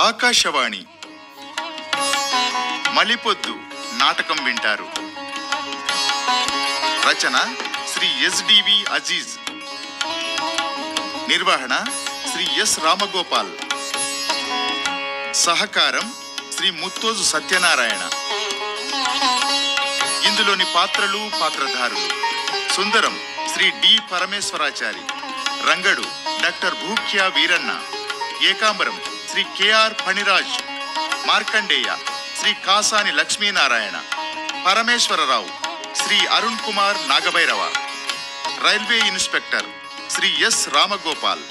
ఆకాశవాణి మలిపొద్దు నాటకం వింటారు. రచన శ్రీ ఎస్డివి అజీజ్. నిర్వహణ శ్రీ ఎస్ రామగోపాల్. సహకారం శ్రీ ముత్తోజు సత్యనారాయణ. ఇందులోని పాత్రలు పాత్రధారులు: Sundaram Shri D Parameswarachari, Rangadu doctor Bhukya Veeranna, Ekambaram Shri KR Phaniraj, Markandeya Shri Kasani Lakshminarayana, Parameswararao Shri Arun Kumar Nagabhairava, railway inspector Shri S Ramagopal.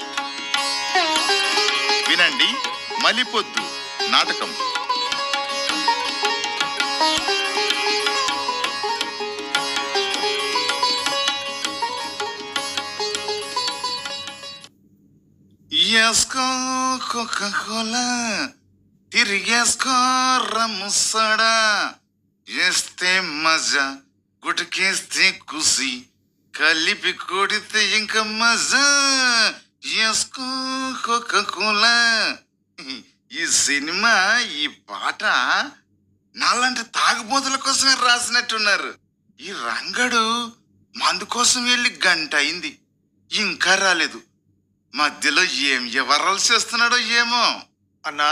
వినండి మలిపొద్దు నాటకం. కోకా-కోలా తిరిగేసుకో రమ్ముసడా, వేస్తే మజా గుటకేస్తే కుసి, కలిపి కొడితే ఇంకా మజా. వేసుకో కోకా-కోలా. ఈ సినిమా ఈ పాట నాలాంటి తాగుబోతుల కోసమే రాసినట్టున్నారు. ఈ రంగడు మందు కోసం వెళ్ళి గంట అయింది, ఇంకా రాలేదు. మధ్యలో ఏం వ్యవహారాలు చేస్తున్నాడో ఏమో. అన్నా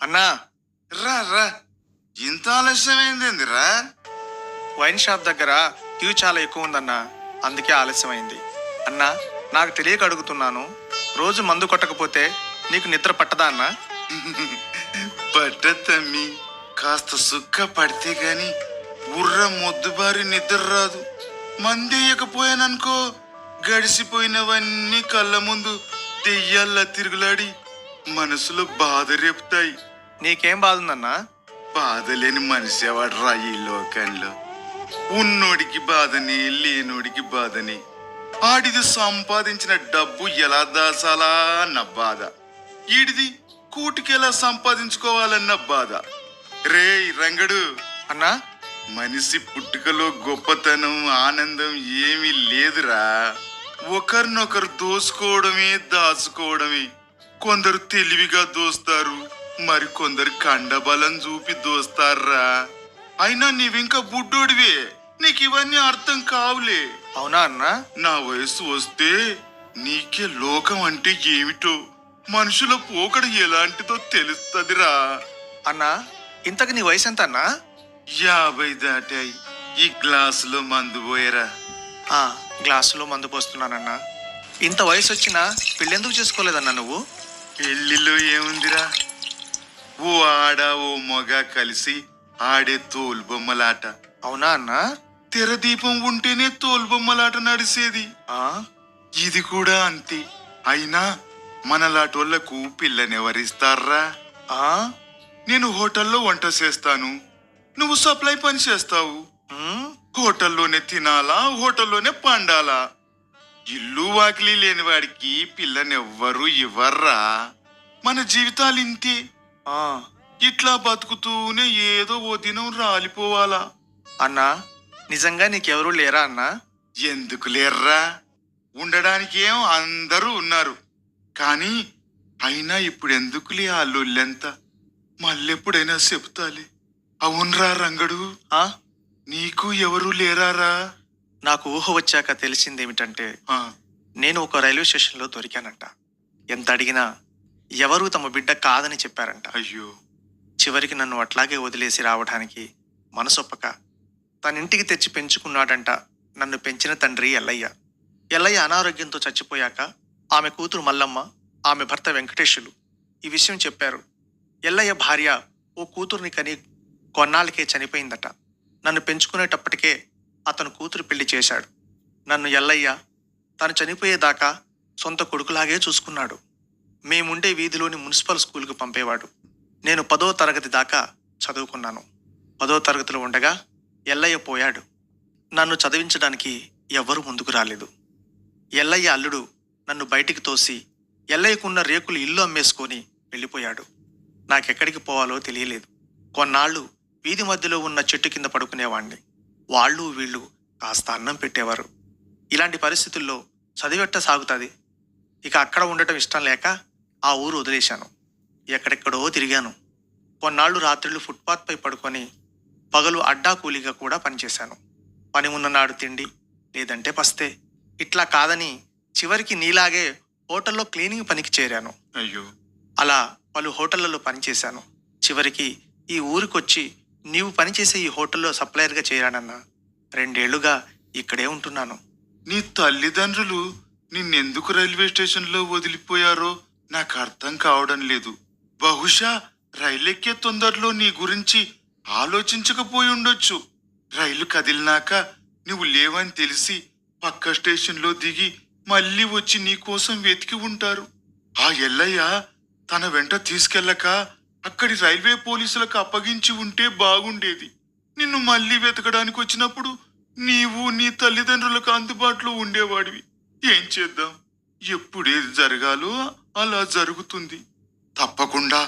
అన్నా రా రా, ఇంత ఆలస్యమైందిరా? వైన్ షాప్ దగ్గర క్యూ చాలా ఎక్కువ ఉందన్నా, అందుకే ఆలస్యమైంది. అన్నా, నాకు తెలియక అడుగుతున్నాను, రోజు మందు కొట్టకపోతే నీకు నిద్ర పట్టదా అన్నా? పట్టతమ్మి, కాస్త సుక్క పడితే గాని బుర్ర మొద్దుబారి నిద్ర రాదు. మందేయకపోయాననుకో, గడిసిపోయినవన్నీ కళ్ళ ముందు దెయ్యాల్లా తిరుగులాడి మనసులో బాధ రేపుతాయి. నీకేం బాధ ఉందన్నా? బాధ లేని మనిషి ఎవడ్రా ఈ లోకంలో? ఉన్నోడికి బాధని, లేనోడికి బాధని. ఆడిది సంపాదించిన డబ్బు ఎలా దాచాలా అన్న బాధ, ఈడిది కూటికెలా సంపాదించుకోవాలన్న బాధ. రేయ్ రంగడు అన్నా, మనిషి పుట్టుకలో గొప్పతనం, ఆనందం ఏమీ లేదురా. ఒకరినొకరు దోసుకోవడమే, దాచుకోవడమే. కొందరు తెలివిగా దోస్తారు, మరి కొందరు కండబలం చూపి దోస్తారా. అయినా నీవింకా బుడ్డోడివే, నీకు ఇవన్నీ అర్థం కావులే. అవునా అన్నా? నా వయసు వస్తే నీకే లోకం అంటే ఏమిటో, మనుషుల పోకడ ఎలాంటిదో తెలుస్తదిరా. అన్నా, ఇంతకు నీ వయసు ఎంత అన్నా? 50 దాటాయి. ఈ గ్లాసులో మందు పోయరా. గ్లాసులో మందు పోస్తున్నానన్నా. ఇంత వయసు వచ్చినా పెళ్ళెందుకు చేసుకోలేదన్నా నువ్వు? పెళ్లిలో ఏముందిరా, ఓ ఆడ ఓ మగ కలిసి ఆడే తోలుబొమ్మలాట. అవునా అన్నా? తెరదీపం ఉంటేనే తోలుబొమ్మలాట నడిసేది. ఇది కూడా అంతే. అయినా మనలాటోళ్లకు పిల్లనెవరిస్తారా? నేను హోటల్లో వంట చేస్తాను, నువ్వు సప్లై పని చేస్తావు. హోటల్లోనే తినాలా, హోటల్లోనే పండాలా? ఇల్లు వాకిలి లేని వాడికి పిల్లనెవ్వరు ఇవ్వర్రా. మన జీవితాలు ఇంతే. ఇట్లా బతుకుతూనే ఏదో ఓ దినం రాలిపోవాలా. అన్నా, నిజంగా నీకెవరూ లేరా అన్నా? ఎందుకు లేర్రా? ఉండడానికి ఏం అందరూ ఉన్నారు, కానీ అయినా ఇప్పుడు ఎందుకులే ఆ లొల్లెంత, మళ్ళెప్పుడైనా చెబుతాలే. అవునరా రంగడు, నీకు ఎవరు లేరారా? నాకు ఊహ వచ్చాక తెలిసిందేమిటంటే, నేను ఒక రైల్వే స్టేషన్లో దొరికానంట. ఎంత అడిగినా ఎవరూ తమ బిడ్డ కాదని చెప్పారంట. అయ్యో. చివరికి నన్ను అట్లాగే వదిలేసి రావడానికి మనసొప్పక తన ఇంటికి తెచ్చి పెంచుకున్నాడంట నన్ను పెంచిన తండ్రి ఎల్లయ్య. ఎల్లయ్య అనారోగ్యంతో చచ్చిపోయాక ఆమె కూతురు మల్లమ్మ, ఆమె భర్త వెంకటేశులు ఈ విషయం చెప్పారు. ఎల్లయ్య భార్య ఓ కూతుర్ని కని కొన్నాళ్ళకే చనిపోయిందట. నన్ను పెంచుకునేటప్పటికే అతను కూతురు పెళ్లి చేశాడు. నన్ను ఎల్లయ్య తను చనిపోయేదాకా సొంత కొడుకులాగే చూసుకున్నాడు. మేముండే వీధిలోని మున్సిపల్ స్కూల్కి పంపేవాడు. నేను 10వ తరగతి దాకా చదువుకున్నాను. 10వ తరగతిలో ఉండగా ఎల్లయ్య పోయాడు. నన్ను చదివించడానికి ఎవ్వరూ ముందుకు రాలేదు. ఎల్లయ్య అల్లుడు నన్ను బయటికి తోసి ఎల్లయ్యకున్న రేకులు ఇల్లు అమ్మేసుకొని వెళ్ళిపోయాడు. నాకెక్కడికి పోవాలో తెలియలేదు. కొన్నాళ్ళు వీధి మధ్యలో ఉన్న చెట్టు కింద పడుకునేవాణ్ణి. వాళ్ళు వీళ్ళు కాస్త అన్నం పెట్టేవారు. ఇలాంటి పరిస్థితుల్లో చదివెట్ట సాగుతుంది. ఇక అక్కడ ఉండటం ఇష్టం లేక ఆ ఊరు వదిలేశాను. ఎక్కడెక్కడో తిరిగాను. కొన్నాళ్ళు రాత్రులు ఫుట్పాత్పై పడుకొని పగలు అడ్డా కూలీగా కూడా పనిచేశాను. పని ఉన్ననాడు తిండి, లేదంటే పస్తే. ఇట్లా కాదని చివరికి నీలాగే హోటల్లో క్లీనింగ్ పనికి చేరాను. అయ్యో, అలా పలు హోటళ్లలో పనిచేశాను. చివరికి ఈ ఊరికొచ్చి నీవు పనిచేసే ఈ హోటల్లో సప్లయర్గా చేరానన్నా. 2 ఏళ్లుగా ఇక్కడే ఉంటున్నాను. నీ తల్లిదండ్రులు నిన్నెందుకు రైల్వే స్టేషన్లో వదిలిపోయారో నాకు అర్థం కావడం లేదు. బహుశా రైలెక్కే తొందరలో నీ గురించి ఆలోచించకపోయి ఉండొచ్చు. రైలు కదిలినాక నువ్వు లేవని తెలిసి పక్క స్టేషన్లో దిగి మళ్ళీ వచ్చి నీ కోసం వెతికి ఉంటారు. ఆ ఎల్లయ్య తన వెంట తీసుకెళ్ళక అక్కడి రైల్వే పోలీసులకు అప్పగించి ఉంటే బాగుండేది. నిన్ను మళ్ళీ వెతకడానికి వచ్చినప్పుడు నీవు నీ తల్లిదండ్రులకు అందుబాటులో ఉండేవాడివి. ఏం చేద్దాం, ఎప్పుడేది జరగాలో అలా జరుగుతుంది. తప్పకుండా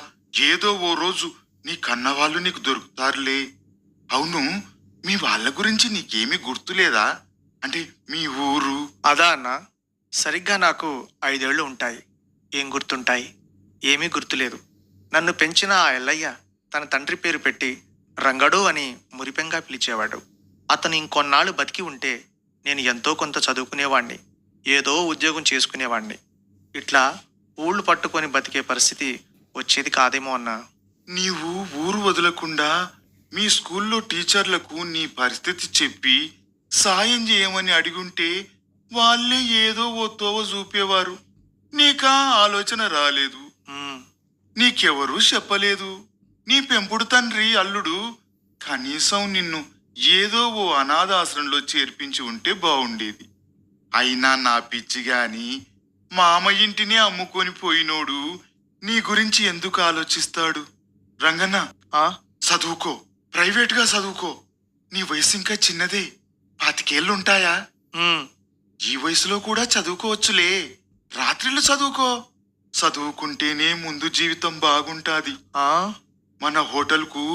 ఏదో ఓ రోజు నీ కన్నవాళ్ళు నీకు దొరుకుతారులే. అవును, మీ వాళ్ళ గురించి నీకేమీ గుర్తులేదా? అంటే మీ ఊరు. అదా అన్న, సరిగ్గా నాకు 5 ఏళ్ళు ఉంటాయి. ఏం గుర్తుంటాయి? ఏమీ గుర్తులేదు. నన్ను పెంచిన ఆ ఎల్లయ్య తన తండ్రి పేరు పెట్టి రంగడు అని మురిపెంగా పిలిచేవాడు. అతను ఇంకొన్నాళ్ళు బతికి ఉంటే నేను ఎంతో కొంత చదువుకునేవాణ్ణి, ఏదో ఉద్యోగం చేసుకునేవాణ్ణి. ఇట్లా ఊళ్ళు పట్టుకొని బతికే పరిస్థితి వచ్చేది కాదేమో అన్నా. నీవు ఊరు వదలకుండా మీ స్కూల్లో టీచర్లకు నీ పరిస్థితి చెప్పి సాయం చేయమని అడిగుంటే వాళ్ళే ఏదో ఓ తోవ చూపేవారు. నీకా ఆలోచన రాలేదు. ఉమ్, నీకెవరూ చెప్పలేదు. నీ పెంపుడు తండ్రి అల్లుడు కనీసం నిన్ను ఏదో ఓ అనాథాశ్రమంలో చేర్పించి ఉంటే బాగుండేది. అయినా నా పిచ్చి గాని మామ ఇంటినే అమ్ముకొని పోయినోడు నీ గురించి ఎందుకు ఆలోచిస్తాడు? రంగన్న, ఆ? చదువుకో, ప్రైవేట్గా చదువుకో. నీ వయసు ఇంకా చిన్నదే, 25 ఏళ్ళుంటాయా? ఉమ్, ఈ వయసులో కూడా చదువుకోవచ్చులే. రాత్రిళ్ళు చదువుకో. చదువుకుంటేనే ముందు జీవితం బాగుంటాది. ఆ? మన హోటల్కు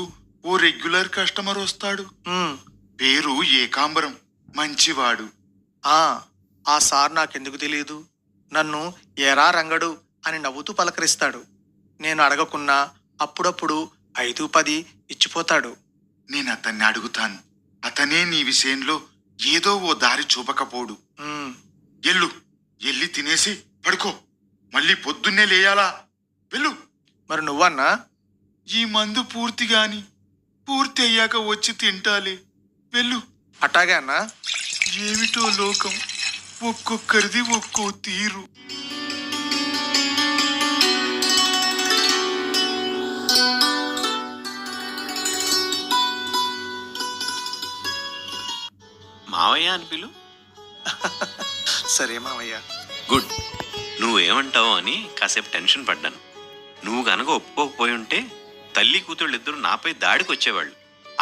ఓ రెగ్యులర్ కస్టమర్ వస్తాడు. ఉమ్, పేరు ఏకాంబరం, మంచివాడు. ఆ ఆ సార్ నాకెందుకు తెలియదు. నన్ను ఎరా రంగడు అని నవ్వుతూ పలకరిస్తాడు. నేను అడగకున్నా అప్పుడప్పుడు 5-10 ఇచ్చిపోతాడు. నేను అతన్ని అడుగుతాను. అతనే నీ విషయంలో ఏదో ఓ దారి చూపకపోడు. ఉమ్, ఎల్లు, ఎల్లి తినేసి పడుకో. మళ్ళీ పొద్దున్నే లేయాలా? వెళ్ళు. మరి నువ్వన్నా? ఈ మందు పూర్తి అయ్యాక వచ్చి తింటాలే. వెళ్ళు. అట్టాగే అన్నా. ఏమిటో లోకం, ఒక్కొక్కరిది ఒక్కో తీరు. మావయ్య అని పిలు. సరే మావయ్య. గుడ్. నువ్వేమంటావు అని కాసేపు టెన్షన్ పడ్డాను. నువ్వు గనక ఒప్పుకోకపోయి ఉంటే తల్లి కూతుళ్ళు ఇద్దరు నాపై దాడికి వచ్చేవాళ్ళు.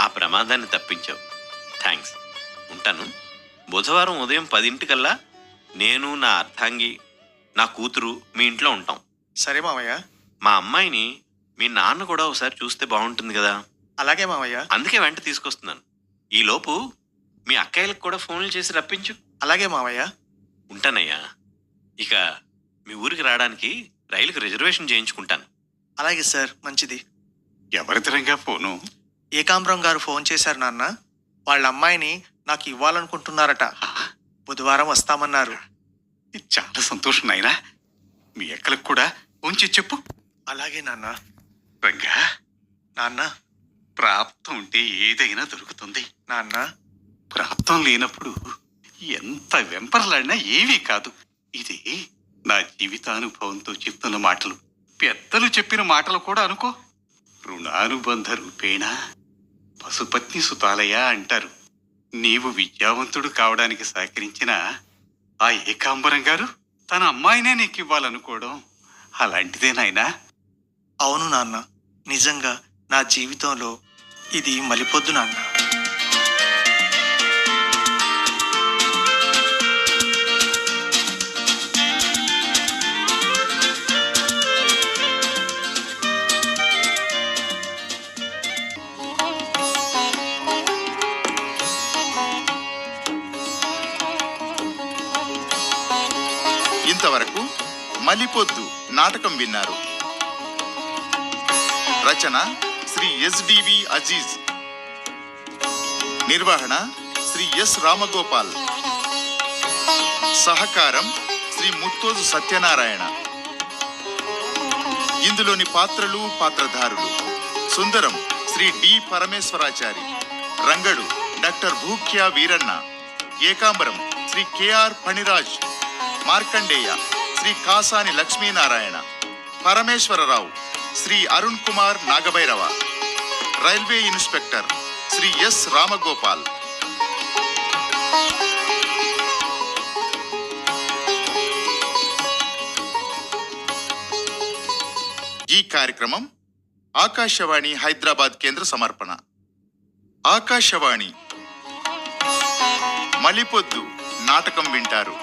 ఆ ప్రమాదాన్ని తప్పించావు. థ్యాంక్స్. ఉంటాను. బుధవారం ఉదయం 10 నేను, నా అర్థాంగి, నా కూతురు మీ ఇంట్లో ఉంటాం. సరే మావయ్య. మా అమ్మాయిని మీ నాన్న కూడా ఒకసారి చూస్తే బాగుంటుంది కదా. అలాగే మావయ్య. అందుకే వెంట తీసుకొస్తున్నాను. ఈలోపు మీ అక్కయ్యలకు కూడా ఫోన్లు చేసి రప్పించు. అలాగే మావయ్య. ఉంటానయ్యా. ఇక మీ ఊరికి రావడానికి రైలుకి రిజర్వేషన్ చేయించుకుంటాను. అలాగే సార్, మంచిది. ఎవరితరంగా ఫోను? ఏకాంబరం గారు ఫోన్ చేశారు నాన్న. వాళ్ళ అమ్మాయిని నాకు ఇవ్వాలనుకుంటున్నారట. బుధవారం వస్తామన్నారు. చాలా సంతోషం నాయనా. మీ ఎక్కలకు కూడా ఉంచి చెప్పు. అలాగే నాన్న. రంగా, నాన్న. ప్రాప్తం ఉంటే ఏదైనా దొరుకుతుంది. నాన్న. ప్రాప్తం లేనప్పుడు ఎంత వెంపర్లాడినా ఏమీ కాదు. ఇది నా జీవితానుభవంతో చెప్తున్న మాటలు. పెద్దలు చెప్పిన మాటలు కూడా అనుకో. రుణానుబంధ రూపేణ పశుపత్ని సుతాలయ అంటారు. నీవు విద్యావంతుడు కావడానికి సహకరించిన ఆ ఏకాంబరం గారు తన అమ్మాయినే నీకు ఇవ్వాలనుకోవడం అలాంటిదే నాయనా. అవును నాన్న, నిజంగా నా జీవితంలో ఇది మలిపొద్దు నాన్న. ఇంతవరకు మలిపొద్దు నాటకం విన్నారు. రచన శ్రీ ఎస్డివి అజీజ్, నిర్వహణ శ్రీ ఎస్ రామగోపాల్, సహకారం శ్రీ ముత్తోజు సత్యనారాయణ. ఇందులోని పాత్రలు, పాత్రధారులు: Sundaram Shri D Parameswarachari, Rangadu doctor Bhukya Veeranna, Ekambaram Shri KR Phaniraj, Markandeya Shri Kasani Lakshminarayana, Parameswararao Shri Arun Kumar Nagabhairava, railway inspector Shri S Ramagopal. ఈ కార్యక్రమం ఆకాశవాణి హైదరాబాద్ కేంద్ర సమర్పణ. ఆకాశవాణి మలిపొద్దు నాటకం వింటారు.